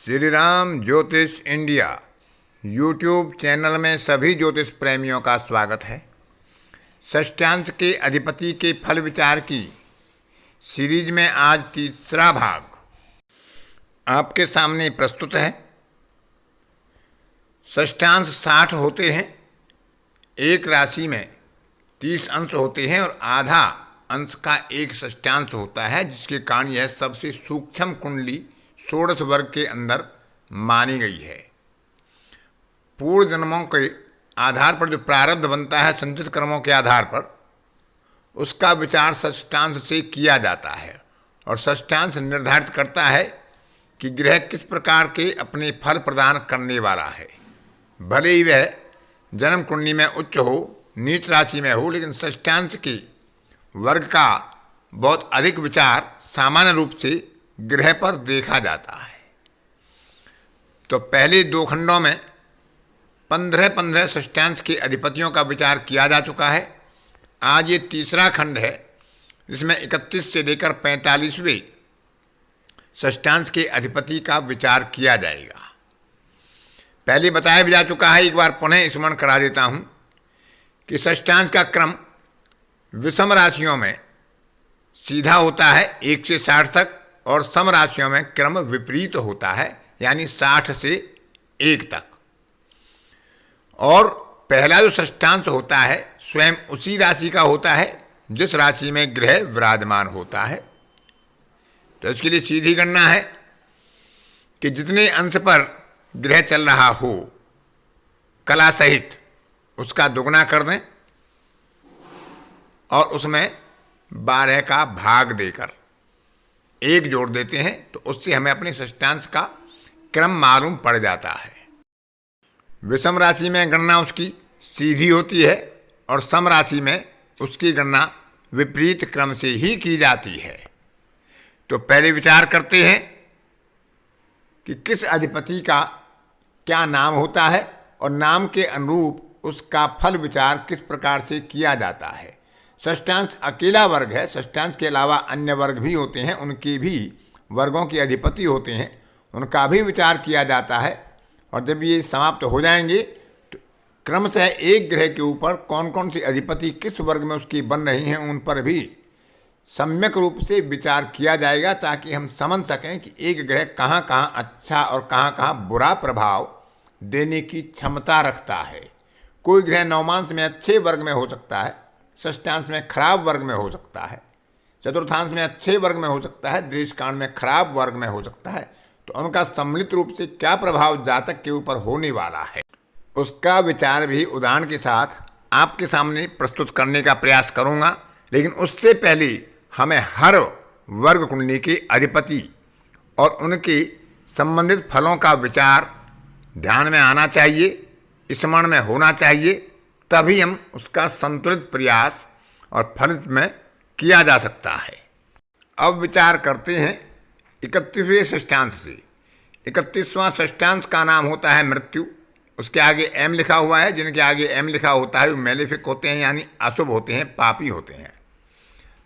श्री राम ज्योतिष India YouTube channel में सभी ज्योतिष प्रेमियों का स्वागत है। षष्ठांश के अधिपति के फल विचार की सीरीज में आज तीसरा भाग आपके सामने प्रस्तुत है। षष्ठांश 60 होते हैं, एक राशि में 30 अंश होते हैं और आधा अंश का एक षष्ठांश होता है, जिसके कारण यह सबसे सूक्ष्म कुंडली षोडश वर्ग के अंदर मानी गई है। पूर्व जन्मों के आधार पर जो प्रारब्ध बनता है संचित कर्मों के आधार पर, उसका विचार षष्ठांश से किया जाता है और षष्ठांश निर्धारित करता है कि ग्रह किस प्रकार के अपने फल प्रदान करने वाला है। भले ही वह जन्म कुंडली में उच्च हो, नीच राशि में हो, लेकिन षष्ठांश के वर्ग का बहुत अधिक विचार सामान्य रूप से ग्रह पर देखा जाता है। तो पहले दो खंडों में 15-15 षष्ठांश के अधिपतियों का विचार किया जा चुका है। आज ये तीसरा खंड है, जिसमें 31 से लेकर 45वें षष्ठांश के अधिपति का विचार किया जाएगा। पहले बताया भी जा चुका है, एक बार पुनः स्मरण करा देता हूँ कि षष्ठांश का क्रम विषम राशियों में सीधा होता है 1 से 60 तक, और सम राशियों में क्रम विपरीत होता है, यानी 60 से 1 तक। और पहला जो षष्ठांश होता है स्वयं उसी राशि का होता है जिस राशि में ग्रह विराजमान होता है। तो इसके लिए सीधी गणना है कि जितने अंश पर ग्रह चल रहा हो कला सहित, उसका दुगना कर दें और उसमें 12 का भाग देकर 1 जोड़ देते हैं, तो उससे हमें अपने षष्ठांश का क्रम मालूम पड़ जाता है। विषम राशि में गणना उसकी सीधी होती है और सम राशि में उसकी गणना विपरीत क्रम से ही की जाती है। तो पहले विचार करते हैं कि किस अधिपति का क्या नाम होता है और नाम के अनुरूप उसका फल विचार किस प्रकार से किया जाता है। षष्ठांश अकेला वर्ग है, षष्ठांश के अलावा अन्य वर्ग भी होते हैं, उनके भी वर्गों के अधिपति होते हैं, उनका भी विचार किया जाता है। और जब ये समाप्त हो जाएंगे तो क्रमशः एक ग्रह के ऊपर कौन कौन सी अधिपति किस वर्ग में उसकी बन रही हैं, उन पर भी सम्यक रूप से विचार किया जाएगा, ताकि हम समझ सकें कि एक ग्रह कहाँ कहाँ अच्छा और कहाँ कहाँ बुरा प्रभाव देने की क्षमता रखता है। कोई ग्रह नवमांश में अच्छे वर्ग में हो सकता है, षष्ठांश में खराब वर्ग में हो सकता है, चतुर्थांश में अच्छे वर्ग में हो सकता है, दृष्टिकांड में खराब वर्ग में हो सकता है। तो उनका सम्मिलित रूप से क्या प्रभाव जातक के ऊपर होने वाला है, उसका विचार भी उदाहरण के साथ आपके सामने प्रस्तुत करने का प्रयास करूंगा। लेकिन उससे पहले हमें हर वर्ग कुंडली के अधिपति और उनके संबंधित फलों का विचार ध्यान में आना चाहिए, स्मरण में होना चाहिए, तभी हम उसका संतुलित प्रयास और फलित में किया जा सकता है। अब विचार करते हैं 31वें षष्ठांश से। 31वां षष्ठांश का नाम होता है मृत्यु। उसके आगे एम लिखा हुआ है, जिनके आगे एम लिखा होता है वो मेलेफिक होते हैं, यानी अशुभ होते हैं, पापी होते हैं।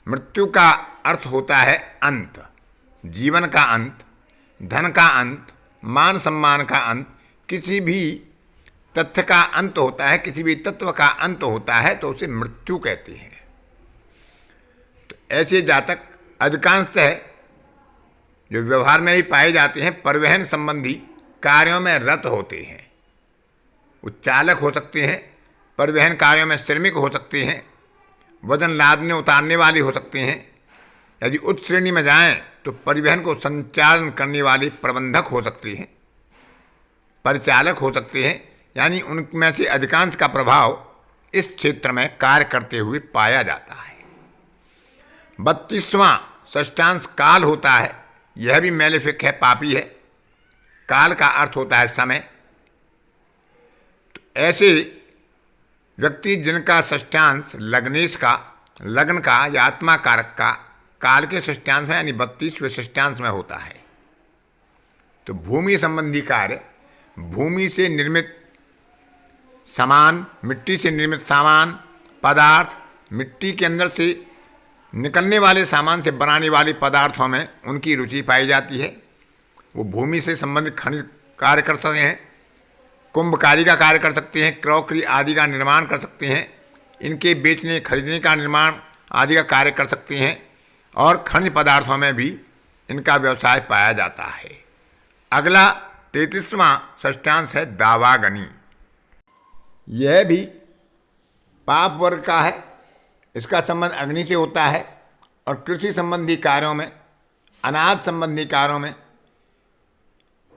मृत्यु का अर्थ होता है अंत, जीवन का अंत, धन का अंत, मान सम्मान का अंत, किसी भी तथ्य का अंत होता है, किसी भी तत्व का अंत होता है, तो उसे मृत्यु कहते हैं। तो ऐसे जातक अधिकांशतः जो व्यवहार में ही पाए जाते हैं, परिवहन संबंधी कार्यों में रत होते हैं। वो चालक हो सकते हैं, परिवहन कार्यों में श्रमिक हो सकते हैं, वजन लादने उतारने वाले हो सकते हैं। यदि उच्च श्रेणी में जाएं तो परिवहन को संचालन करने वाले प्रबंधक हो सकते हैं, परिचालक हो सकते हैं, यानी उनमें से अधिकांश का प्रभाव इस क्षेत्र में कार्य करते हुए पाया जाता है। 32वां षष्ठांश काल होता है, यह भी मेलेफिक है, पापी है। काल का अर्थ होता है समय। तो ऐसे व्यक्ति जिनका षष्ठांश लग्नेश का, लग्न का या आत्मा कारक का काल के षष्ठांश में यानी 32वें षष्ठांश में होता है, तो भूमि संबंधी कार्य, भूमि से निर्मित सामान, मिट्टी से निर्मित सामान, पदार्थ, मिट्टी के अंदर से निकलने वाले सामान से बनाने वाले पदार्थों में उनकी रुचि पाई जाती है। वो भूमि से संबंधित खनिज कार्य कर सकते हैं, कुंभकारी का कार्य कर सकते हैं, क्रॉकरी आदि का निर्माण कर सकते हैं, इनके बेचने खरीदने का निर्माण आदि का कार्य कर सकते हैं, और खनिज पदार्थों में भी इनका व्यवसाय पाया जाता है। अगला 33वां षष्ठांश है दावाग्नि। यह भी पाप वर्ग का है। इसका संबंध अग्नि से होता है और कृषि संबंधी कार्यों में, अनाज संबंधी कार्यों में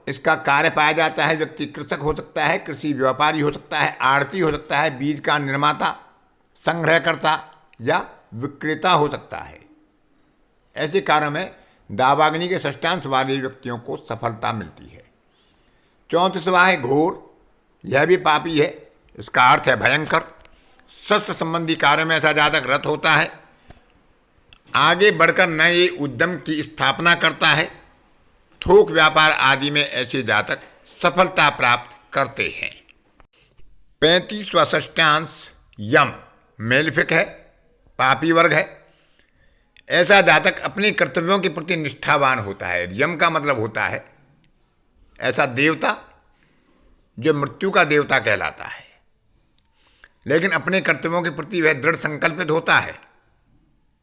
इसका कार्य पाया जाता है। व्यक्ति कृषक हो सकता है, कृषि व्यापारी हो सकता है, आढ़ती हो सकता है, बीज का निर्माता, संग्रहकर्ता या विक्रेता हो सकता है। ऐसे कार्यों में दावाग्नि के षष्ठांश वाले व्यक्तियों को सफलता मिलती है। 34वां है घोर। यह भी पापी है। इसका अर्थ है भयंकर। शस्त्र संबंधी कार्य में ऐसा जातक रत होता है, आगे बढ़कर नए उद्यम की स्थापना करता है। थोक व्यापार आदि में ऐसे जातक सफलता प्राप्त करते हैं। 35वां षष्ठांश यम मेलिफिक है, पापी वर्ग है। ऐसा जातक अपने कर्तव्यों के प्रति निष्ठावान होता है। यम का मतलब होता है ऐसा देवता जो मृत्यु का देवता कहलाता है, लेकिन अपने कर्तव्यों के प्रति वह दृढ़ संकल्पित होता है,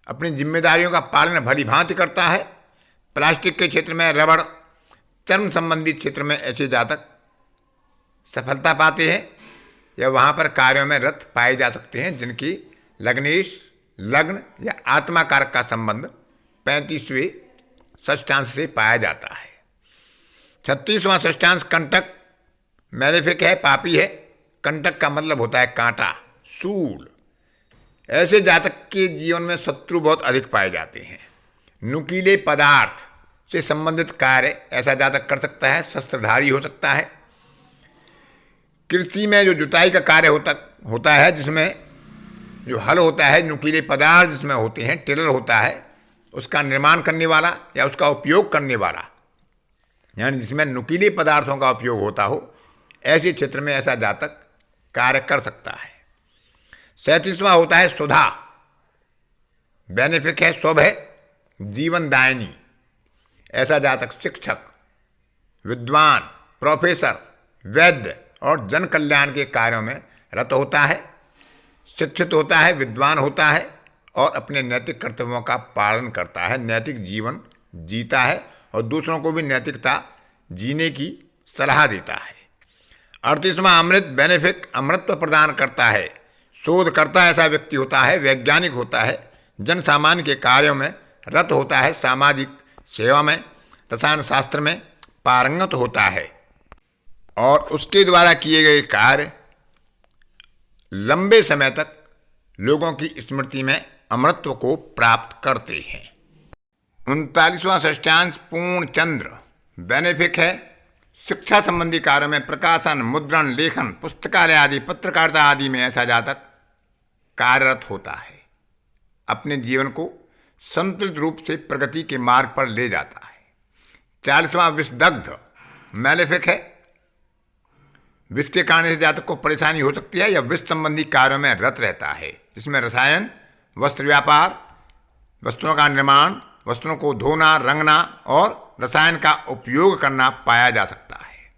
अपनी जिम्मेदारियों का पालन भली भांति करता है। प्लास्टिक के क्षेत्र में, रबड़, चर्म संबंधी क्षेत्र में ऐसे जातक सफलता पाते हैं या वहाँ पर कार्यों में रत पाए जा सकते हैं जिनकी लग्नेश, लग्न या आत्मा कारक का संबंध 35वें षष्ठांश से पाया जाता है। 36वां षष्ठांश कंटक मैलेफिक है, पापी है। कंटक का मतलब होता है कांटा, सूल। ऐसे जातक के जीवन में शत्रु बहुत अधिक पाए जाते हैं। नुकीले पदार्थ से संबंधित कार्य ऐसा जातक कर सकता है। शस्त्रधारी हो सकता है। कृषि में जो जुताई का कार्य होता है, जिसमें जो हल होता है, नुकीले पदार्थ जिसमें होते हैं, टिलर होता है, उसका निर्माण करने वाला या उसका उपयोग करने वाला, यानी जिसमें नुकीले पदार्थों का उपयोग होता हो, ऐसे क्षेत्र में ऐसा जातक कार्य कर सकता है। 37वां होता है सुधा। बेनिफिक है, शुभ है, जीवनदायिनी। ऐसा जातक शिक्षक, विद्वान, प्रोफेसर, वैद्य और जन कल्याण के कार्यों में रत होता है। शिक्षित होता है, विद्वान होता है और अपने नैतिक कर्तव्यों का पालन करता है, नैतिक जीवन जीता है और दूसरों को भी नैतिकता जीने की सलाह देता है। 38वां अमृत बेनिफिक, अमृतत्व प्रदान करता है। शोधकर्ता ऐसा व्यक्ति होता है, वैज्ञानिक होता है, जन सामान्य के कार्यों में रत होता है, सामाजिक सेवा में, रसायन शास्त्र में पारंगत होता है और उसके द्वारा किए गए कार्य लंबे समय तक लोगों की स्मृति में अमृतत्व को प्राप्त करते हैं। 39वां षष्ठांश पूर्ण चंद्र बेनिफिक है। शिक्षा संबंधी कार्यों में, प्रकाशन, मुद्रण, लेखन, पुस्तकालय आदि, पत्रकारिता आदि में ऐसा जातक कार्यरत होता है। अपने जीवन को संतुलित रूप से प्रगति के मार्ग पर ले जाता है। 40वां विषदग्ध मैलेफिक है। विष के कारण से जातक को परेशानी हो सकती है या विष संबंधी कार्यों में रत रहता है, जिसमें रसायन, वस्त्र व्यापार, वस्तुओं का निर्माण, वस्तुओं को धोना, रंगना और रसायन का उपयोग करना पाया जा सकता है।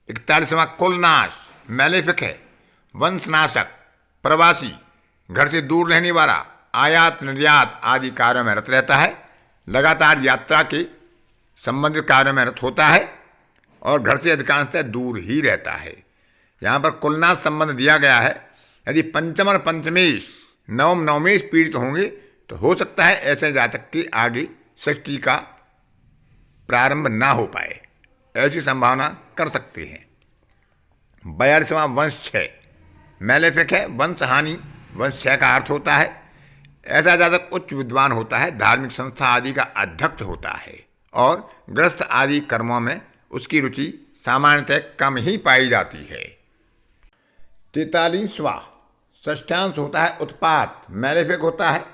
41वां कुलनाश मैलेफिक है। वंशनाशक, प्रवासी, घर से दूर रहने वाला, आयात निर्यात आदि कार्यों में रत रहता है। लगातार यात्रा के संबंधित कार्यों में रत होता है और घर से अधिकांशतः दूर ही रहता है। यहाँ पर कुलनाश संबंध दिया गया है। यदि पंचम और पंचमेश, नवम नवमेश पीड़ित होंगे तो हो सकता है ऐसे जातक के आगे सृष्टि का प्रारंभ ना हो पाए, ऐसी संभावना कर सकते हैं। 42वां वंश क्षय मैलेफिक है। वंश हानि, वंश क्षय का अर्थ होता है ऐसा जातक उच्च विद्वान होता है, धार्मिक संस्था आदि का अध्यक्ष होता है और ग्रस्त आदि कर्मों में उसकी रुचि सामान्यतः कम ही पाई जाती है। 43वां षष्ठांश होता है उत्पात मैलेफिक होता है।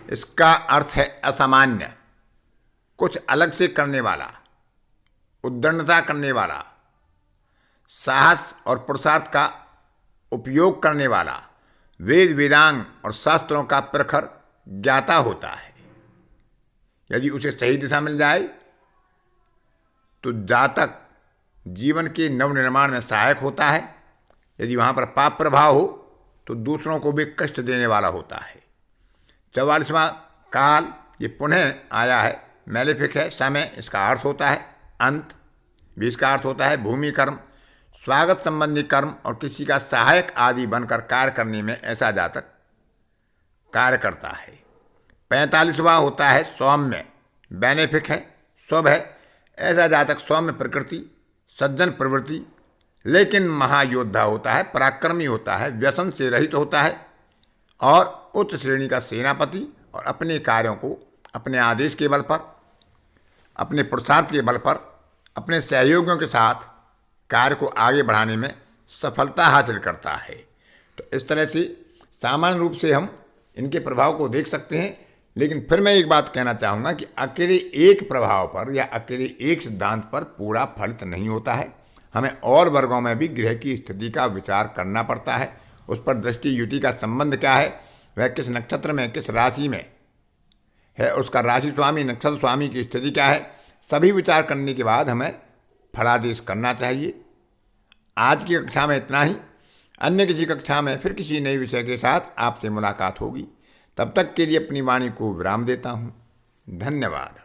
इसका अर्थ है असामान्य, कुछ अलग से करने वाला, उद्दंडता करने वाला, साहस और पुरुषार्थ का उपयोग करने वाला, वेद वेदांग और शास्त्रों का प्रखर ज्ञाता होता है। यदि उसे सही दिशा मिल जाए तो जातक जीवन के नवनिर्माण में सहायक होता है। यदि वहाँ पर पाप प्रभाव हो तो दूसरों को भी कष्ट देने वाला होता है। 44वां काल ये पुनः आया है, मैलेफिक है। समय इसका अर्थ होता है अंत, भी इसका अर्थ होता है भूमि कर्म, स्वागत संबंधी कर्म और किसी का सहायक आदि बनकर कार्य करने में ऐसा जातक कार्य करता है। 45वां होता है सौम्य, बेनेफिक है, शुभ है। ऐसा जातक सौम्य प्रकृति, सज्जन प्रवृत्ति, लेकिन महायोद्धा होता है, पराक्रमी होता है, व्यसन से रहित होता है और उच्च श्रेणी का सेनापति और अपने कार्यों को अपने आदेश के बल पर, अपने पुरुषार्थ के बल पर, अपने सहयोगियों के साथ कार्य को आगे बढ़ाने में सफलता हासिल करता है। तो इस तरह से सामान्य रूप से हम इनके प्रभाव को देख सकते हैं। लेकिन फिर मैं एक बात कहना चाहूँगा कि अकेले एक प्रभाव पर या अकेले एक सिद्धांत पर पूरा फलित नहीं होता है। हमें और वर्गों में भी ग्रह की स्थिति का विचार करना पड़ता है। उस पर दृष्टि युति का संबंध क्या है, वह किस नक्षत्र में, किस राशि में है, उसका राशि स्वामी, नक्षत्र स्वामी की स्थिति क्या है, सभी विचार करने के बाद हमें फलादेश करना चाहिए। आज की कक्षा में इतना ही। अन्य किसी कक्षा में फिर किसी नए विषय के साथ आपसे मुलाकात होगी। तब तक के लिए अपनी वाणी को विराम देता हूँ। धन्यवाद।